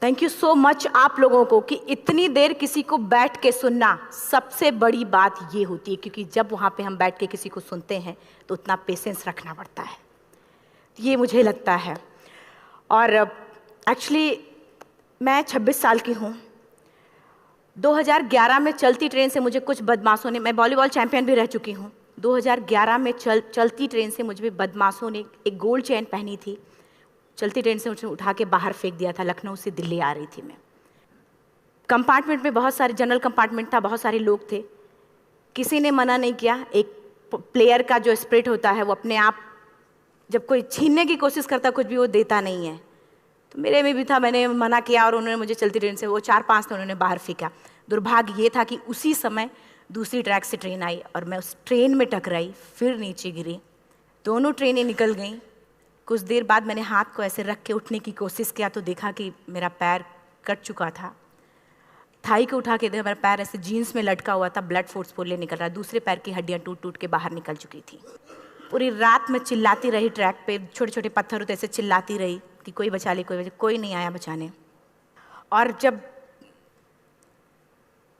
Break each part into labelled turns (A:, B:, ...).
A: Thank you so much आप लोगों को कि इतनी देर किसी को बैठ के सुनना सबसे बड़ी बात ये होती है, क्योंकि जब वहाँ पे हम बैठ के किसी को सुनते हैं तो उतना पेशेंस रखना पड़ता है, ये मुझे लगता है। और एक्चुअली मैं 26 साल की हूँ। 2011 में चलती ट्रेन से मुझे कुछ बदमाशों ने, मैं वॉलीबॉल चैंपियन भी रह चुकी हूँ, 2011 में चलती ट्रेन से मुझे बदमाशों ने एक गोल्ड चेन पहनी थी, चलती ट्रेन से मुझे उठा के बाहर फेंक दिया था। लखनऊ से दिल्ली आ रही थी मैं। कंपार्टमेंट में बहुत सारे, जनरल कंपार्टमेंट था, बहुत सारे लोग थे, किसी ने मना नहीं किया। एक प्लेयर का जो स्पिरिट होता है वो अपने आप, जब कोई छीनने की कोशिश करता कुछ भी, वो देता नहीं है। तो मेरे में भी था, मैंने मना किया और उन्होंने मुझे चलती ट्रेन से, वो 4-5 थे, उन्होंने बाहर फेंका। दुर्भाग्य ये था कि उसी समय दूसरी ट्रैक से ट्रेन आई और मैं उस ट्रेन में टकराई, फिर नीचे गिरी, दोनों ट्रेनें निकल गईं। कुछ देर बाद मैंने हाथ को ऐसे रख के उठने की कोशिश किया तो देखा कि मेरा पैर कट चुका था। थाई को उठा के देखा, मेरा पैर ऐसे जीन्स में लटका हुआ था, ब्लड फोर्सफुली निकल रहा, दूसरे पैर की हड्डियाँ टूट टूट के बाहर निकल चुकी थी। पूरी रात मैं चिल्लाती रही ट्रैक पे, छोटे छोटे पत्थर होते ऐसे चिल्लाती रही कि कोई बचा ले, कोई नहीं आया बचाने। और जब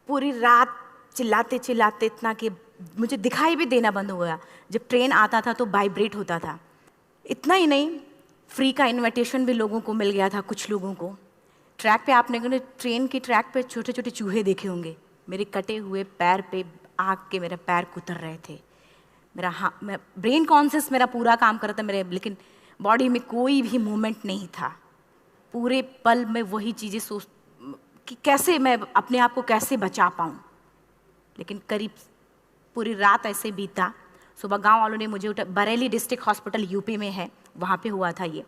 A: पूरी रात चिल्लाते चिल्लाते इतना कि मुझे दिखाई भी देना बंद हो गया, जब ट्रेन आता था तो वाइब्रेट होता था। इतना ही नहीं, फ्री का इनविटेशन भी लोगों को मिल गया था, कुछ लोगों को। ट्रैक पे आपने ट्रेन की ट्रैक पे छोटे छोटे चूहे देखे होंगे, मेरे कटे हुए पैर पे आग के मेरे पैर कुतर रहे थे। मैं ब्रेन कॉन्शियस मेरा पूरा काम कर रहा था मेरे, लेकिन बॉडी में कोई भी मूवमेंट नहीं था। पूरे पल में वही चीज़ें सोच कि कैसे मैं अपने आप को कैसे बचा पाऊँ। लेकिन करीब पूरी रात ऐसे बीता। सुबह गांव वालों ने मुझे बरेली डिस्ट्रिक्ट हॉस्पिटल यूपी में है, वहाँ पे हुआ था ये।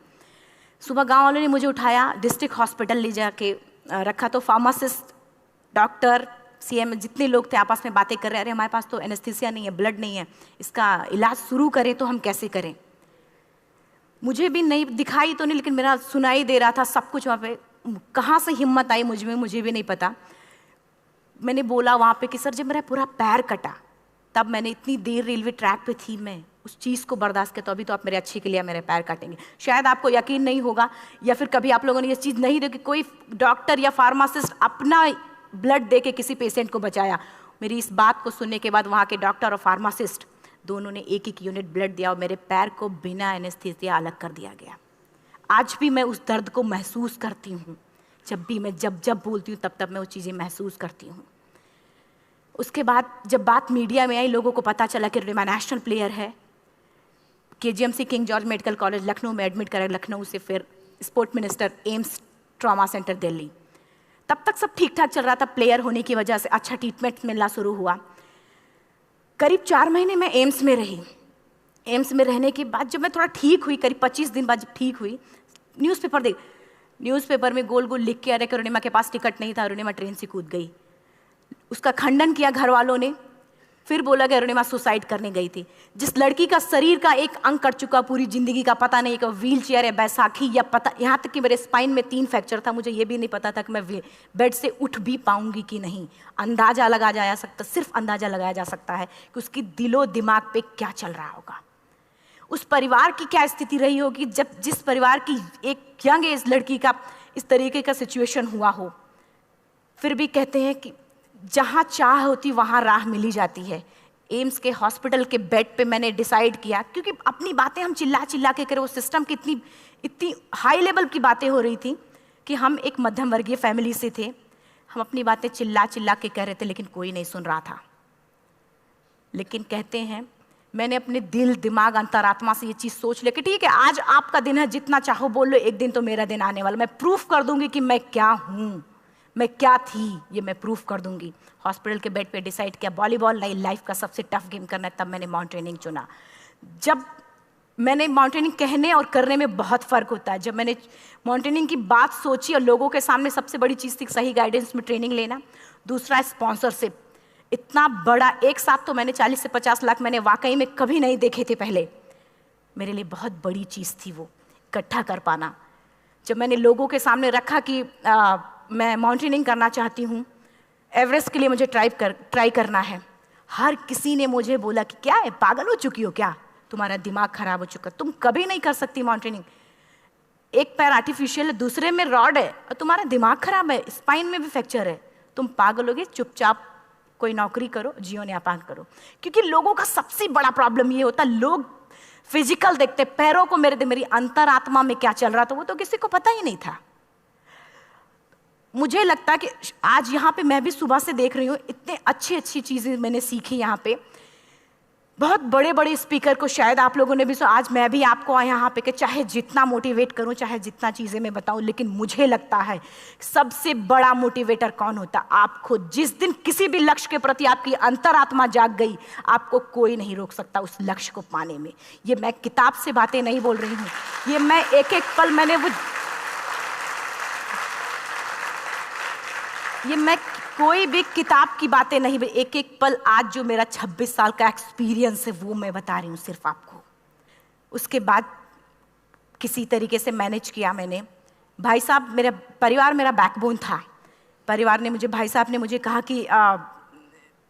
A: सुबह गांव वालों ने मुझे उठाया, डिस्ट्रिक्ट हॉस्पिटल ले जाके रखा। तो फार्मासिस्ट, डॉक्टर, सीएम, जितने लोग थे आपस में बातें कर रहे, अरे हमारे पास तो एनेस्थीसिया नहीं है, ब्लड नहीं है, इसका इलाज शुरू करें तो हम कैसे करें। मुझे भी नहीं दिखाई तो नहीं, लेकिन मेरा सुनाई दे रहा था सब कुछ वहाँ पे। कहाँ से हिम्मत आई मुझ में, मुझे भी नहीं पता। मैंने बोला वहाँ पे कि सर जब मेरा पूरा पैर कटा, तब मैंने इतनी देर रेलवे ट्रैक पे थी, मैं उस चीज़ को बर्दाश्त किया, तो अभी तो आप मेरे अच्छे के लिए मेरे पैर काटेंगे। शायद आपको यकीन नहीं होगा, या फिर कभी आप लोगों ने ये चीज़ नहीं देखी, कोई डॉक्टर या फार्मासिस्ट अपना ब्लड दे के किसी पेशेंट को बचाया। मेरी इस बात को सुनने के बाद वहाँ के डॉक्टर और फार्मासिस्ट दोनों ने एक एक यूनिट ब्लड दिया और मेरे पैर को बिना एनेस्थीसिया अलग कर दिया गया। आज भी मैं उस दर्द को महसूस करती हूँ, जब भी मैं जब बोलती हूँ तब मैं वो चीज़ें महसूस करती हूँ। उसके बाद जब बात मीडिया में आई, लोगों को पता चला कि अरुणिमा नेशनल प्लेयर है, KGMC king George medical college Lucknow में एडमिट करा, लखनऊ से फिर sport minister, AIIMS trauma centre Delhi. तब तक सब ठीक ठाक चल रहा था, प्लेयर होने की वजह से अच्छा ट्रीटमेंट मिलना शुरू हुआ। करीब 4 महीने मैं एम्स में रही। एम्स में रहने के बाद जब मैं थोड़ा ठीक हुई, करीब 25 दिन बाद जब ठीक हुई, न्यूज़पेपर में गोल गोल लिख के आ रहे कि अरुणिमा के पास टिकट नहीं था, अरुणिमा ट्रेन से कूद गई। उसका खंडन किया घर वालों ने, फिर बोला कि अरुणिमा सुसाइड करने गई थी। जिस लड़की का शरीर का एक अंग कट चुका, पूरी जिंदगी का पता नहीं कि व्हील चेयर है, बैसाखी, या पता, यहाँ तक कि मेरे स्पाइन में 3 फ्रैक्चर था, मुझे ये भी नहीं पता था कि मैं बेड से उठ भी पाऊंगी कि नहीं। अंदाजा लगाया जा सकता, सिर्फ अंदाजा लगाया जा सकता है कि उसकी दिलो दिमाग पे क्या चल रहा होगा, उस परिवार की क्या स्थिति रही होगी, जब जिस परिवार की एक यंग एज लड़की का इस तरीके का सिचुएशन हुआ हो। फिर भी कहते हैं कि जहाँ चाह होती वहाँ राह मिली जाती है। एम्स के हॉस्पिटल के बेड पे मैंने डिसाइड किया, क्योंकि अपनी बातें हम चिल्ला चिल्ला के करें, वो सिस्टम की इतनी हाई लेवल की बातें हो रही थी कि हम एक मध्यम वर्गीय फैमिली से थे, हम अपनी बातें चिल्ला चिल्ला के कह रहे थे, लेकिन कोई नहीं सुन रहा था। लेकिन कहते हैं मैंने अपने दिल, दिमाग, अंतरात्मा से ये चीज़ सोच लिया कि ठीक है, आज आपका दिन है, जितना चाहो बोल लो, एक दिन तो मेरा दिन आने वाला, मैं प्रूफ कर दूंगी कि मैं क्या हूँ, मैं क्या थी, ये मैं प्रूफ कर दूंगी। हॉस्पिटल के बेड पे डिसाइड किया वॉलीबॉल लाइफ का सबसे टफ गेम करना है, तब मैंने माउंटेनिंग चुना। जब मैंने माउंटेनिंग कहने और करने में बहुत फ़र्क होता है। जब मैंने माउंटेनिंग की बात सोची और लोगों के सामने, सबसे बड़ी चीज़ थी सही गाइडेंस में ट्रेनिंग लेना, दूसरा स्पॉन्सरशिप। इतना बड़ा एक साथ तो मैंने 40 से 50 लाख मैंने वाकई में कभी नहीं देखे थे पहले। मेरे लिए बहुत बड़ी चीज़ थी वो इकट्ठा कर पाना। जब मैंने लोगों के सामने रखा कि मैं माउंटेनिंग करना चाहती हूँ, एवरेस्ट के लिए मुझे ट्राई करना है, हर किसी ने मुझे बोला कि क्या है, पागल हो चुकी हो क्या, तुम्हारा दिमाग खराब हो चुका, तुम कभी नहीं कर सकती माउंटेनिंग। एक पैर आर्टिफिशियल है, दूसरे में रॉड है, और तुम्हारा दिमाग खराब है, स्पाइन में भी फ्रैक्चर है, तुम पागल होगे, चुपचाप कोई नौकरी करो, जीवन यापन करो। क्योंकि लोगों का सबसे बड़ा प्रॉब्लम ये होता, लोग फिजिकल देखते, पैरों को मेरी अंतरात्मा में क्या चल रहा था वो तो किसी को पता ही नहीं था। मुझे लगता है कि आज यहाँ पे मैं भी सुबह से देख रही हूँ, इतने अच्छी अच्छी चीज़ें मैंने सीखी यहाँ पे। बहुत बड़े बड़े स्पीकर को शायद आप लोगों ने भी सुना, आज मैं भी आपको यहाँ पे कि चाहे जितना मोटिवेट करूँ, चाहे जितना चीज़ें मैं बताऊँ, लेकिन मुझे लगता है सबसे बड़ा मोटिवेटर कौन होता, आप खुद। जिस दिन किसी भी लक्ष्य के प्रति आपकी अंतरात्मा जाग गई, आपको कोई नहीं रोक सकता उस लक्ष्य को पाने में। ये मैं किताब से बातें नहीं बोल रही हूँ, ये मैं एक एक पल मैंने मैं कोई भी किताब की बातें नहीं, एक एक पल आज जो मेरा 26 साल का एक्सपीरियंस है वो मैं बता रही हूँ सिर्फ आपको। उसके बाद किसी तरीके से मैनेज किया मैंने। भाई साहब, मेरा परिवार मेरा बैकबोन था। परिवार ने मुझे, भाई साहब ने मुझे कहा कि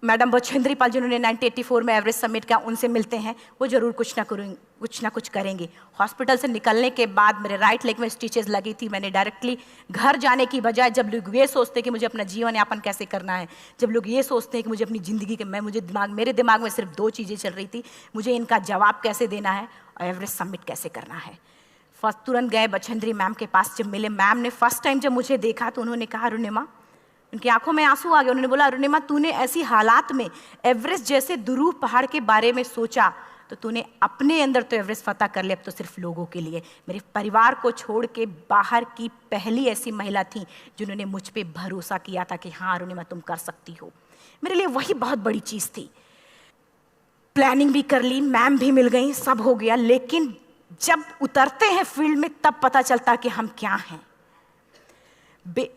A: मैडम बछेंद्री पाल जिन्होंने 1984 में एवरेस्ट समिट किया, उनसे मिलते हैं, वो जरूर कुछ ना कुछ करेंगे। हॉस्पिटल से निकलने के बाद मेरे राइट लेग में स्टिचेस लगी थी। मैंने डायरेक्टली घर जाने की बजाय, जब लोग ये सोचते हैं कि मुझे अपना जीवन यापन कैसे करना है, जब लोग ये सोचते हैं कि मुझे अपनी ज़िंदगी के, मेरे दिमाग में सिर्फ 2 चीज़ें चल रही थी, मुझे इनका जवाब कैसे देना है और एवरेस्ट समिट कैसे करना है। फर्स्ट तुरंत गए बछेंद्री मैम के पास। जब मिले, मैम ने फर्स्ट टाइम जब मुझे देखा तो उन्होंने कहा, अरुणिमा, उनकी आंखों में आंसू आ गए। उन्होंने बोला, अरुणिमा, तूने ऐसी हालात में एवरेस्ट जैसे दुरूह पहाड़ के बारे में सोचा तो तूने अपने अंदर तो एवरेस्ट फतह कर लिया, अब तो सिर्फ लोगों के लिए। मेरे परिवार को छोड़ के बाहर की पहली ऐसी महिला थी जिन्होंने मुझ पे भरोसा किया था कि हाँ अरुणिमा, तुम कर सकती हो। मेरे लिए वही बहुत बड़ी चीज़ थी। प्लानिंग भी कर ली, मैम भी मिल गई, सब हो गया। लेकिन जब उतरते हैं फील्ड में तब पता चलता कि हम क्या हैं।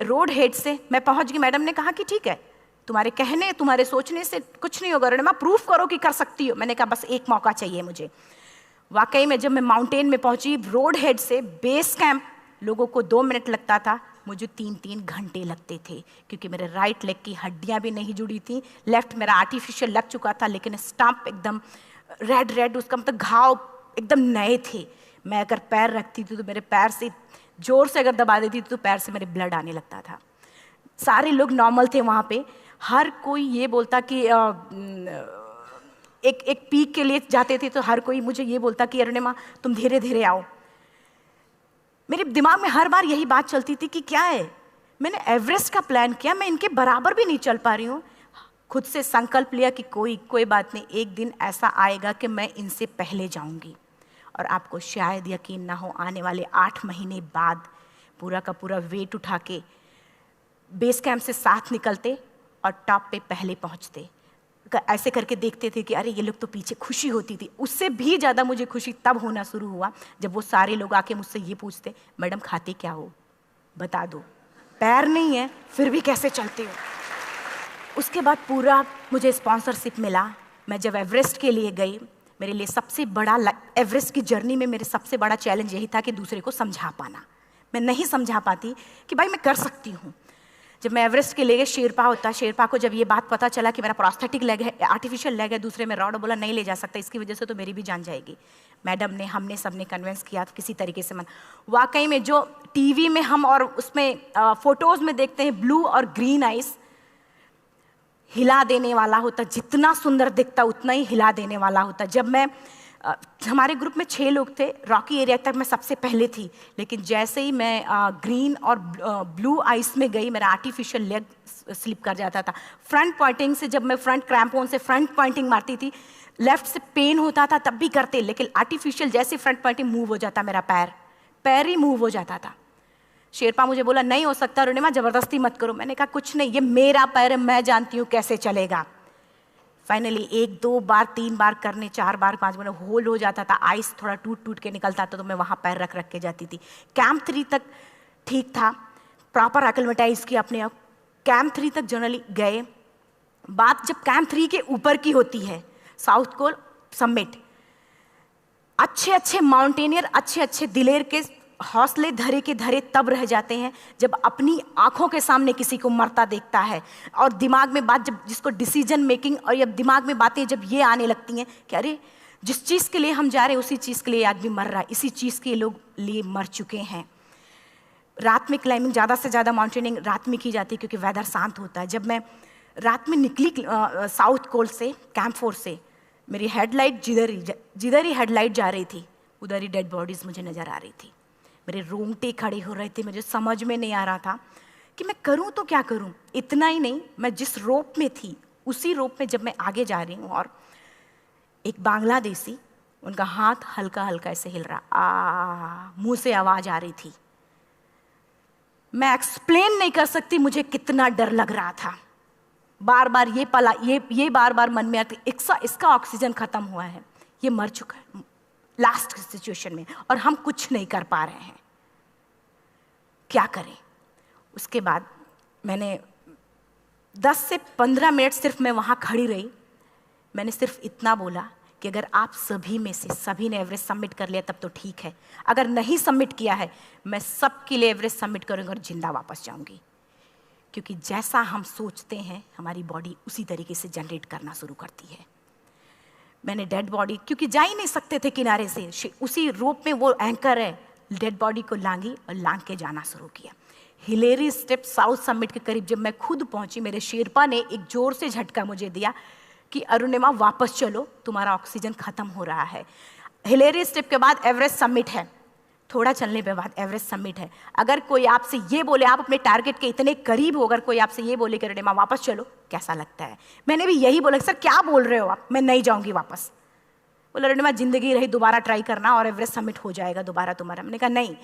A: रोड हेड से मैं पहुंच गई। मैडम ने कहा कि ठीक है, तुम्हारे कहने, तुम्हारे सोचने से कुछ नहीं होगा, अरुणिमा प्रूफ करो कि कर सकती हो। मैंने कहा बस एक मौका चाहिए मुझे। वाकई में जब मैं माउंटेन में पहुंची, रोड हेड से बेस कैंप लोगों को 2 मिनट लगता था, मुझे 3-3 घंटे लगते थे, क्योंकि मेरे राइट लेग की हड्डियां भी नहीं जुड़ी थी। लेफ्ट मेरा आर्टिफिशियल लग चुका था, लेकिन स्टंप एकदम रेड, उसका मतलब घाव एकदम नए थे। मैं अगर पैर रखती थी तो मेरे पैर से जोर से अगर दबा देती थी तो पैर से मेरे ब्लड आने लगता था। सारे लोग नॉर्मल थे वहाँ पे। हर कोई ये बोलता कि एक पीक के लिए जाते थे तो हर कोई मुझे ये बोलता कि अरुणिमा तुम धीरे धीरे आओ। मेरे दिमाग में हर बार यही बात चलती थी कि क्या है, मैंने एवरेस्ट का प्लान किया, मैं इनके बराबर भी नहीं चल पा रही हूँ। खुद से संकल्प लिया कि कोई बात नहीं, एक दिन ऐसा आएगा कि मैं इनसे पहले जाऊँगी। और आपको शायद यकीन ना हो, आने वाले 8 महीने बाद पूरा का पूरा वेट उठा के बेस कैंप से साथ निकलते और टॉप पे पहले पहुंचते। ऐसे करके देखते थे कि अरे ये लोग तो पीछे। खुशी होती थी। उससे भी ज़्यादा मुझे खुशी तब होना शुरू हुआ जब वो सारे लोग आके मुझसे ये पूछते, मैडम खाते क्या हो, बता दो, पैर नहीं है फिर भी कैसे चलते हो। उसके बाद पूरा मुझे स्पॉन्सरशिप मिला। मैं जब एवरेस्ट के लिए गई, मेरे लिए सबसे बड़ा, एवरेस्ट की जर्नी में मेरे सबसे बड़ा चैलेंज यही था कि दूसरे को समझा पाना। मैं नहीं समझा पाती कि भाई मैं कर सकती हूँ। जब मैं एवरेस्ट के लिए गई, शेरपा होता, शेरपा को जब ये बात पता चला कि मेरा प्रोस्थेटिक लेग है, आर्टिफिशियल लेग है, दूसरे में रॉड, बोला नहीं ले जा सकता, इसकी वजह से तो मेरी भी जान जाएगी। मैडम ने, हमने सबने कन्विंस किया किसी तरीके से। मन वाकई में जो टीवी में हम और उसमें फोटोज़ में देखते हैं, ब्लू और ग्रीन आइस, हिला देने वाला होता। जितना सुंदर दिखता उतना ही हिला देने वाला होता। जब मैं हमारे ग्रुप में 6 लोग थे, रॉकी एरिया तक मैं सबसे पहले थी, लेकिन जैसे ही मैं ग्रीन और ब्लू आइस में गई, मेरा आर्टिफिशियल लेग स्लिप कर जाता था। फ्रंट पॉइंटिंग से, जब मैं फ्रंट क्रैम्पोन से फ्रंट पॉइंटिंग मारती थी, लेफ्ट से पेन होता था तब भी करते, लेकिन आर्टिफिशियल जैसे फ्रंट पॉइंटिंग मूव हो जाता, मेरा पैर ही मूव हो जाता था। शेरपा मुझे बोला नहीं हो सकता अरुणिमा, ज़बरदस्ती मत करो। मैंने कहा कुछ नहीं, ये मेरा पैर है, मैं जानती हूँ कैसे चलेगा। फाइनली 1, 2 बार, 3 बार करने, 4 बार, 5 बार होल्ड हो जाता था। आइस थोड़ा टूट के निकलता था तो मैं वहाँ पैर रख के जाती थी। कैंप 3 तक ठीक था, प्रॉपर एक्लेमेटाइज किया अपने आप। कैंप 3 तक जनरली गए। बात जब कैंप 3 के ऊपर की होती है, साउथ कोल समिट, अच्छे माउंटेनियर, अच्छे दिलेर के हौसले धरे के धरे तब रह जाते हैं जब अपनी आंखों के सामने किसी को मरता देखता है, और दिमाग में बात, जब जिसको डिसीजन मेकिंग, और जब दिमाग में बातें जब ये आने लगती हैं कि अरे जिस चीज़ के लिए हम जा रहे हैं उसी चीज़ के लिए आदमी मर रहा है, इसी चीज़ के लोग लिए मर चुके हैं। रात में क्लाइंबिंग, ज़्यादा से ज़्यादा माउंटेनिंग रात में की जाती है क्योंकि वेदर शांत होता है। जब मैं रात में निकली साउथ कोल से, कैंप 4 से, मेरी हेडलाइट जिधर ही हेडलाइट जा रही थी उधर ही डेड बॉडीज़ मुझे नज़र आ रही थी। मेरे रोंगटे खड़े हो रहे थे, मुझे समझ में नहीं आ रहा था कि मैं करूं तो क्या करूं। इतना ही नहीं, मैं जिस रोप में थी उसी रोप में जब मैं आगे जा रही हूँ और एक बांग्लादेशी, उनका हाथ हल्का हल्का ऐसे हिल रहा, मुंह से आवाज आ रही थी। मैं एक्सप्लेन नहीं कर सकती मुझे कितना डर लग रहा था। बार बार ये बार बार मन में आती, इसका ऑक्सीजन खत्म हुआ है, ये मर चुका है लास्ट सिचुएशन में, और हम कुछ नहीं कर पा रहे हैं, क्या करें। उसके बाद मैंने 10 से 15 मिनट सिर्फ मैं वहाँ खड़ी रही। मैंने सिर्फ इतना बोला कि अगर आप सभी में से सभी ने एवरेस्ट सबमिट कर लिया तब तो ठीक है, अगर नहीं सबमिट किया है मैं सबके लिए एवरेस्ट सबमिट करूँगी और जिंदा वापस जाऊँगी। क्योंकि जैसा हम सोचते हैं हमारी बॉडी उसी तरीके से जनरेट करना शुरू करती है। मैंने डेड बॉडी, क्योंकि जा ही नहीं सकते थे किनारे से, उसी रोप में वो एंकर है, डेड बॉडी को लांगी और लांग के जाना शुरू किया। हिलेरी स्टेप साउथ समिट के करीब जब मैं खुद पहुंची, मेरे शेरपा ने एक जोर से झटका मुझे दिया कि अरुणिमा वापस चलो, तुम्हारा ऑक्सीजन खत्म हो रहा है। हिलेरी स्टेप के बाद एवरेस्ट समिट है, थोड़ा चलने के बाद एवरेस्ट समिट है। अगर कोई आपसे ये बोले, आप अपने टारगेट के इतने करीब हो, अगर कोई आपसे ये बोले कि अरुणिमा वापस चलो, कैसा लगता है? मैंने भी यही बोला, सर क्या बोल रहे हो आप, मैं नहीं जाऊंगी वापस। बोला अरुणिमा जिंदगी रही, दोबारा ट्राई करना और एवरेस्ट समिट हो जाएगा दोबारा तुम्हारा। मैंने कहा नहीं,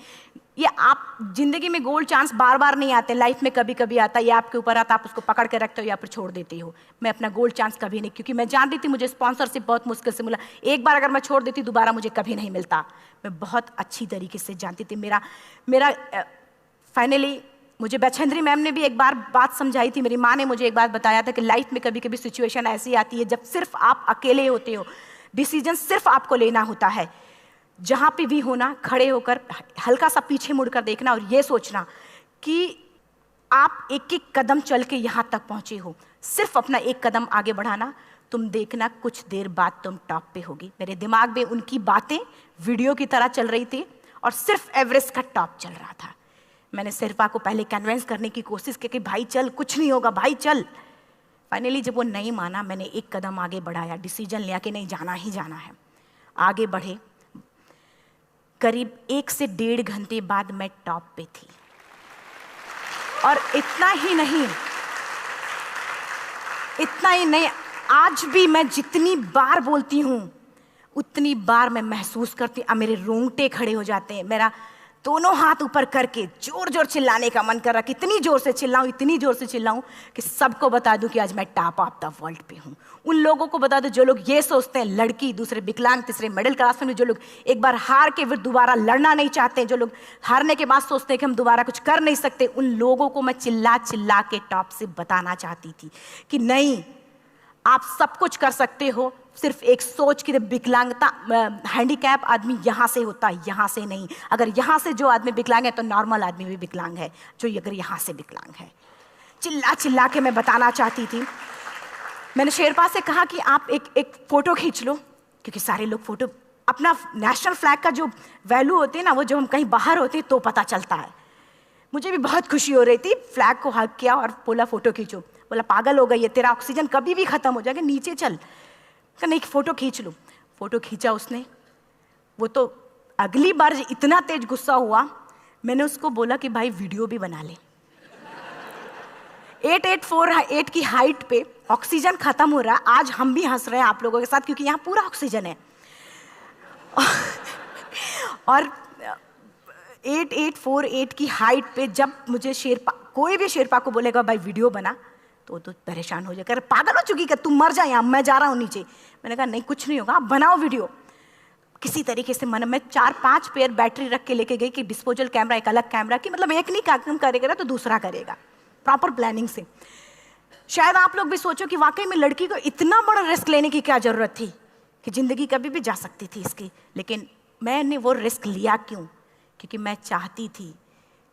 A: ये आप जिंदगी में गोल्ड चांस बार बार नहीं आते, लाइफ में कभी कभी आता है, ये आपके ऊपर आता, आप उसको पकड़ के रखते हो या फिर छोड़ देते हो। मैं अपना गोल्ड चांस कभी नहीं, क्योंकि मैं जान रही थी मुझे स्पॉन्सरशिप बहुत मुश्किल से मिला, एक बार अगर मैं छोड़ देती दोबारा मुझे कभी नहीं मिलता। मैं बहुत अच्छी तरीके से जानती थी। मेरा फाइनली मुझे बछेंद्री मैम ने भी एक बार बात समझाई थी, मेरी माँ ने मुझे एक बात बताया था कि लाइफ में कभी कभी सिचुएशन ऐसी आती है जब सिर्फ आप अकेले होते हो, डिसीजन सिर्फ आपको लेना होता है। जहाँ पे भी होना, खड़े होकर हल्का सा पीछे मुड़कर देखना और ये सोचना कि आप एक एक कदम चल के यहाँ तक पहुँचे हो, सिर्फ अपना एक कदम आगे बढ़ाना, तुम देखना कुछ देर बाद तुम टॉप पे होगी। मेरे दिमाग में उनकी बातें वीडियो की तरह चल रही थी और सिर्फ एवरेस्ट का टॉप चल रहा था। मैंने शेरपा को पहले कन्विंस करने की कोशिश की कि भाई चल, कुछ नहीं होगा भाई चल। फाइनली जब वो नहीं माना, मैंने एक कदम आगे बढ़ाया, डिसीजन लिया कि नहीं जाना ही जाना है। आगे बढ़े, करीब 1 से 1.5 घंटे बाद मैं टॉप पे थी। और इतना ही नहीं, आज भी मैं जितनी बार बोलती हूँ उतनी बार मैं महसूस करती, अब मेरे रोंगटे खड़े हो जाते हैं, मेरा दोनों हाथ ऊपर करके जोर जोर चिल्लाने का मन कर रहा कि इतनी जोर से चिल्लाऊं कि सबको बता दूं कि आज मैं टॉप ऑफ द वर्ल्ड पे हूं। उन लोगों को बता दूं जो लोग ये सोचते हैं, लड़की, दूसरे विकलांग, तीसरे मिडिल क्लास में, जो लोग एक बार हार के फिर दोबारा लड़ना नहीं चाहते, जो लोग हारने के बाद सोचते हैं कि हम दोबारा कुछ कर नहीं सकते, उन लोगों को मैं चिल्ला चिल्ला के टॉप से बताना चाहती थी कि नहीं, आप सब कुछ कर सकते हो, सिर्फ एक सोच की विकलांगता, हैंडीकैप आदमी यहाँ से होता है, यहाँ से नहीं। अगर यहाँ से जो आदमी विकलांग है तो नॉर्मल आदमी भी विकलांग है, जो अगर यहाँ से विकलांग है। चिल्ला चिल्ला के मैं बताना चाहती थी। मैंने शेरपा से कहा कि आप एक फोटो खींच लो, क्योंकि सारे लोग फोटो, अपना नेशनल फ्लैग का जो वैल्यू होती है ना, वो जो हम कहीं बाहर होते हैं तो पता चलता है। मुझे भी बहुत खुशी हो रही थी, फ्लैग को हग किया और बोला फोटो खींचो। बोला पागल हो गई है, तेरा ऑक्सीजन कभी भी खत्म हो जाएगा, नीचे चल। नहीं, फोटो खींच लो। फोटो खींचा उसने। वो तो अगली बार इतना तेज गुस्सा हुआ, मैंने उसको बोला कि भाई वीडियो भी बना ले। 8848 की हाइट पे ऑक्सीजन खत्म हो रहा है, आज हम भी हंस रहे हैं आप लोगों के साथ क्योंकि यहाँ पूरा ऑक्सीजन है। और 8848 की हाइट पे जब मुझे शेरपा, कोई भी शेरपा को बोलेगा भाई वीडियो बना, तो परेशान हो जाएगा, पागल हो चुकी, कि तुम मर जाए, यहाँ मैं जा रहा हूँ नीचे। मैंने कहा नहीं, कुछ नहीं होगा, आप बनाओ वीडियो। किसी तरीके से मैं 4-5 पेयर बैटरी रख के लेके गई कि डिस्पोजल कैमरा, एक अलग कैमरा, कि मतलब एक नहीं काम करेगा तो दूसरा करेगा, प्रॉपर प्लानिंग से। शायद आप लोग भी सोचो कि वाकई में लड़की को इतना बड़ा रिस्क लेने की क्या जरूरत थी, कि जिंदगी कभी भी जा सकती थी इसकी। लेकिन मैंने वो रिस्क लिया क्यों? क्योंकि मैं चाहती थी,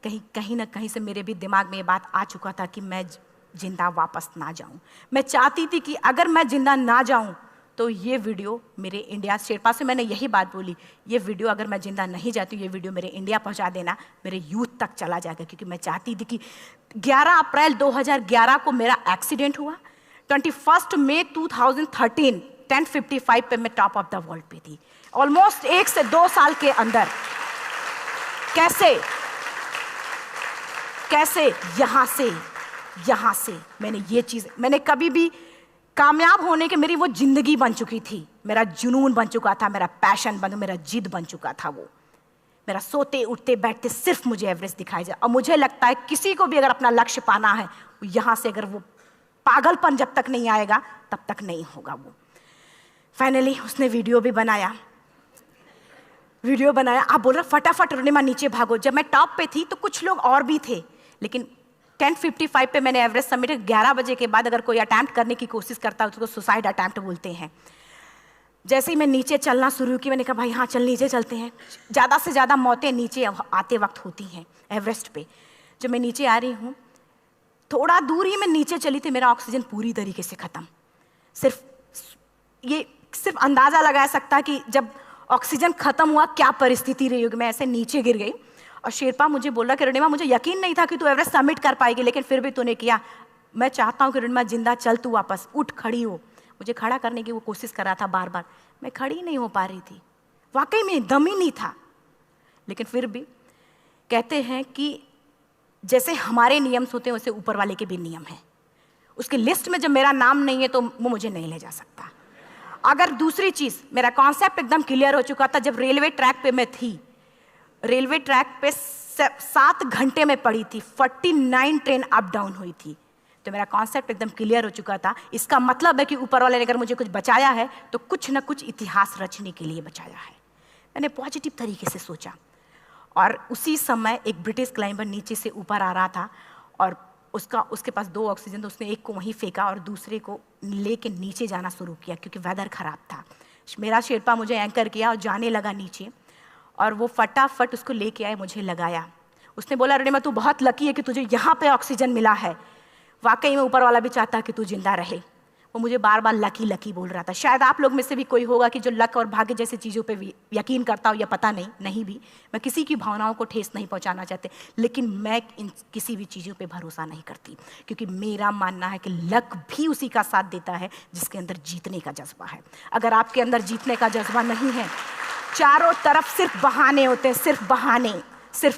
A: कहीं ना कहीं से मेरे भी दिमाग में ये बात आ चुका था कि मैं जिंदा वापस ना जाऊं। मैं चाहती थी कि अगर मैं जिंदा ना जाऊं तो ये वीडियो मेरे इंडिया शेरपा से मैंने यही बात बोली, ये वीडियो अगर मैं जिंदा नहीं जाती हूँ, ये वीडियो मेरे इंडिया पहुँचा देना, मेरे यूथ तक चला जाएगा। क्योंकि मैं चाहती थी कि 11 अप्रैल 2011 को मेरा एक्सीडेंट हुआ, 21 मई 2013 10:55 पे मैं टॉप ऑफ द वर्ल्ड पे थी। ऑलमोस्ट 1 से 2 साल के अंदर कैसे यहाँ से मैंने ये चीज़, मैंने कभी भी कामयाब होने के, मेरी वो जिंदगी बन चुकी थी, मेरा जुनून बन चुका था, मेरा पैशन मेरा जिद बन चुका था। वो मेरा सोते उठते बैठते सिर्फ मुझे एवरेस्ट दिखाई जाए। और मुझे लगता है किसी को भी अगर अपना लक्ष्य पाना है, यहाँ से अगर वो पागलपन जब तक नहीं आएगा तब तक नहीं होगा। वो फाइनली उसने वीडियो बनाया। आप बोल रहे फटाफट अरुणिमा नीचे भागो। जब मैं टॉप पे थी तो कुछ लोग और भी थे, लेकिन 10:55 पे मैंने एवरेस्ट समिट, 11 बजे के बाद अगर कोई अटैम्प्ट करने की कोशिश करता है उसको सुसाइड अटैम्प्ट बोलते हैं। जैसे ही मैं नीचे चलना शुरू की, मैंने कहा भाई हाँ चल नीचे चलते हैं। ज़्यादा से ज़्यादा मौतें नीचे आते वक्त होती हैं एवरेस्ट पे। जब मैं नीचे आ रही हूँ, थोड़ा दूर ही मैं नीचे चली थी, मेरा ऑक्सीजन पूरी तरीके से ख़त्म। सिर्फ अंदाज़ा लगाया सकता कि जब ऑक्सीजन ख़त्म हुआ क्या परिस्थिति रही होगी। मैं ऐसे नीचे गिर गई और शेरपा मुझे बोल रहा कि अरुणिमा मुझे यकीन नहीं था कि तू एवरेस्ट सबमिट कर पाएगी, लेकिन फिर भी तूने किया। मैं चाहता हूँ कि अरुणिमा जिंदा चल, तू वापस उठ, खड़ी हो। मुझे खड़ा करने की वो कोशिश कर रहा था बार बार, मैं खड़ी नहीं हो पा रही थी, वाकई में दम ही नहीं था। लेकिन फिर भी कहते हैं कि जैसे हमारे नियम होते हैं वैसे ऊपर वाले के भी नियम हैं। उसकी लिस्ट में जब मेरा नाम नहीं है तो वो मुझे नहीं ले जा सकता। अगर दूसरी चीज़, मेरा कॉन्सेप्ट एकदम क्लियर हो चुका था। जब रेलवे ट्रैक पे मैं थी, रेलवे ट्रैक पे 7 घंटे में पड़ी थी, 49 ट्रेन अप डाउन हुई थी, तो मेरा कॉन्सेप्ट एकदम क्लियर हो चुका था। इसका मतलब है कि ऊपर वाले ने अगर मुझे कुछ बचाया है तो कुछ ना कुछ इतिहास रचने के लिए बचाया है। मैंने पॉजिटिव तरीके से सोचा। और उसी समय एक ब्रिटिश क्लाइंबर नीचे से ऊपर आ रहा था और उसके पास 2 ऑक्सीजन, तो उसने एक को वहीं फेंका और दूसरे को लेके नीचे जाना शुरू किया क्योंकि वेदर ख़राब था। मेरा शेरपा मुझे एंकर किया और जाने लगा नीचे, और वो फटाफट उसको लेके आए, मुझे लगाया। उसने बोला अरुणिमा तू बहुत लकी है कि तुझे यहाँ पे ऑक्सीजन मिला है। वाकई में ऊपर वाला भी चाहता कि तू जिंदा रहे। वो मुझे बार बार लकी बोल रहा था। शायद आप लोग में से भी कोई होगा कि जो लक और भाग्य जैसी चीज़ों पे यकीन करता हो, या पता नहीं भी। मैं किसी की भावनाओं को ठेस नहीं पहुंचाना चाहते, लेकिन मैं इन किसी भी चीज़ों पे भरोसा नहीं करती, क्योंकि मेरा मानना है कि लक भी उसी का साथ देता है जिसके अंदर जीतने का जज्बा है। अगर आपके अंदर जीतने का जज्बा नहीं है, चारों तरफ सिर्फ बहाने होते हैं, सिर्फ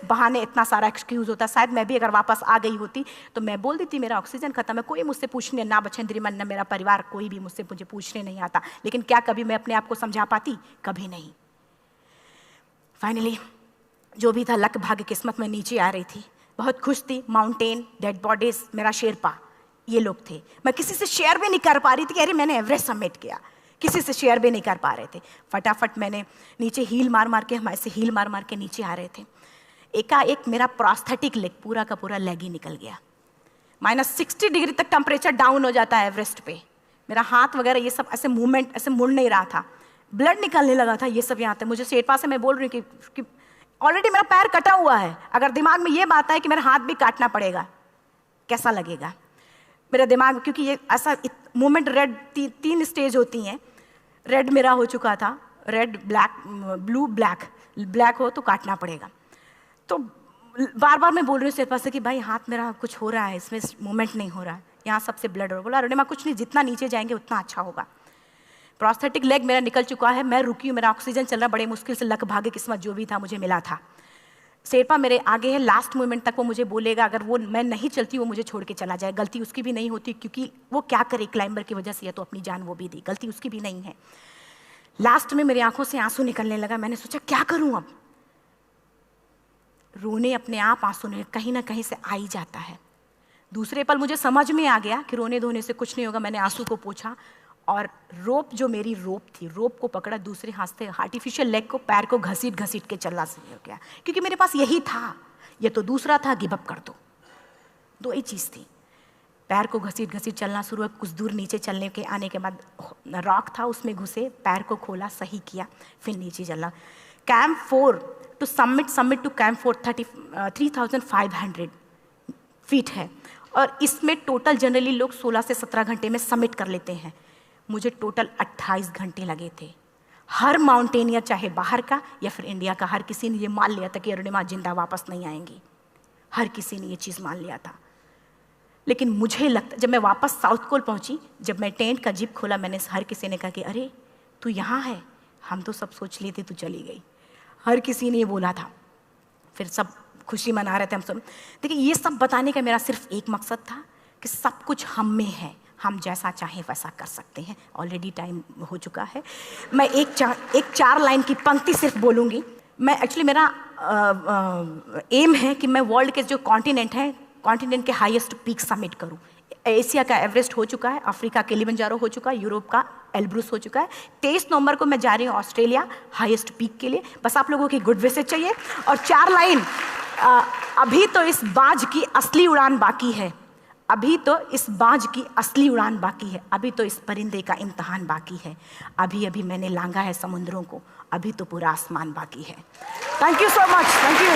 A: बहाने, इतना सारा एक्सक्यूज़ होता है। शायद मैं भी अगर वापस आ गई होती तो मैं बोल देती मेरा ऑक्सीजन खत्म है, कोई मुझसे पूछने ना बछेंद्री मन, ना मेरा परिवार, कोई भी मुझे पूछने नहीं आता। लेकिन क्या कभी मैं अपने आप को समझा पाती? कभी नहीं। फाइनली जो भी था, लक भाग्य किस्मत में नीचे आ रही थी, बहुत खुश थी। माउंटेन, डेड बॉडीज, मेरा शेरपा, ये लोग थे। मैं किसी से शेयर भी नहीं कर पा रही थी कि अरे मैंने एवरेस्ट सबमिट किया, किसी से शेयर भी नहीं कर पा रहे थे। फटाफट मैंने नीचे हील मार के, हम ऐसे हील मार के नीचे आ रहे थे। एकाएक मेरा प्रोस्थेटिक लेग, पूरा का पूरा लेग ही निकल गया। -60 डिग्री तक टेम्परेचर डाउन हो जाता है एवरेस्ट पे। मेरा हाथ वगैरह ये सब ऐसे मूवमेंट, ऐसे मुड़ नहीं रहा था, ब्लड निकलने लगा था, ये सब यहाँ था। मुझे शेरपा से मैं बोल रही हूँ कि ऑलरेडी मेरा पैर कटा हुआ है, अगर दिमाग में ये बात है कि मेरा हाथ भी काटना पड़ेगा, कैसा लगेगा मेरा दिमाग। क्योंकि ये ऐसा मूवमेंट, रेड 3 स्टेज होती हैं। रेड मेरा हो चुका था, रेड, ब्लैक, ब्लू, ब्लैक हो तो काटना पड़ेगा। तो बार बार मैं बोल रही हूँ शेरपा से कि भाई हाथ मेरा कुछ हो रहा है, इसमें मूवमेंट नहीं हो रहा है, यहाँ सबसे ब्लड हो रहा है। बोला अरुणिमा कुछ नहीं, जितना नीचे जाएंगे उतना अच्छा होगा। प्रोस्थेटिक लेग मेरा निकल चुका है, मैं रुकी हूँ, मेरा ऑक्सीजन चल रहा, बड़े मुश्किल से लक भाग्य किस्मत जो भी था मुझे मिला था। शेरपा मेरे आगे है, लास्ट मोमेंट तक वो मुझे बोलेगा, अगर वो मैं नहीं चलती वो मुझे छोड़ के चला जाए। गलती उसकी भी नहीं होती, क्योंकि वो क्या करे क्लाइंबर की वजह से, या तो अपनी जान वो भी दी, गलती उसकी भी नहीं है। लास्ट में मेरी आंखों से आंसू निकलने लगा। मैंने सोचा क्या करूं अब, रोने अपने आप आंसू ने कहीं ना कहीं से आ ही जाता है। दूसरे पल मुझे समझ में आ गया कि रोने धोने से कुछ नहीं होगा। मैंने आंसू को पोंछा और रोप, जो मेरी रोप थी, रोप को पकड़ा, दूसरे हाथ से आर्टिफिशियल लेग को, पैर को घसीट के चलना शुरू हो गया, क्योंकि मेरे पास यही था। ये तो दूसरा था, गिव अप कर दो ही चीज़ थी। पैर को घसीट चलना शुरू हुआ। कुछ दूर नीचे चलने के आने के बाद रॉक था, उसमें घुसे, पैर को खोला, सही किया, फिर नीचे चलना। Camp 4 to summit to camp 4 3500 feet है, और इसमें टोटल जनरली लोग 16 से 17 घंटे में सबमिट कर लेते हैं। मुझे टोटल 28 घंटे लगे थे। हर माउंटेनियर, चाहे बाहर का या फिर इंडिया का, हर किसी ने ये मान लिया था कि अरुणिमा जिंदा वापस नहीं आएंगी। हर किसी ने ये चीज़ मान लिया था। लेकिन मुझे लगता, जब मैं वापस साउथ कोल पहुंची, जब मैं टेंट का जिप खोला, मैंने हर किसी ने कहा कि अरे तू यहाँ है, हम तो सब सोच लिए थे तू चली गई। हर किसी ने ये बोला था। फिर सब खुशी मना रहे थे हम सब। देखिए, ये सब बताने का मेरा सिर्फ एक मकसद था कि सब कुछ हम में है, हम जैसा चाहें वैसा कर सकते हैं। ऑलरेडी टाइम हो चुका है। मैं एक चार लाइन की पंक्ति सिर्फ बोलूँगी। मैं एक्चुअली, मेरा एम है कि मैं वर्ल्ड के जो कॉन्टिनेंट हैं, कॉन्टिनेंट के हाईएस्ट पीक समिट करूं। एशिया का एवरेस्ट हो चुका है, अफ्रीका किलिमंजारो हो चुका है, यूरोप का एल्ब्रुस हो चुका है। 23 नवंबर को मैं जा रही हूँ ऑस्ट्रेलिया हाईएस्ट पीक के लिए। बस आप लोगों की गुड विशेस चाहिए। और 4 लाइन, अभी तो इस बाज की असली उड़ान बाकी है, अभी तो इस बाज की असली उड़ान बाकी है, अभी तो इस परिंदे का इम्तहान बाकी है, अभी अभी मैंने लांघा है समुद्रों को, अभी तो पूरा आसमान बाकी है। Thank you so much. Thank you.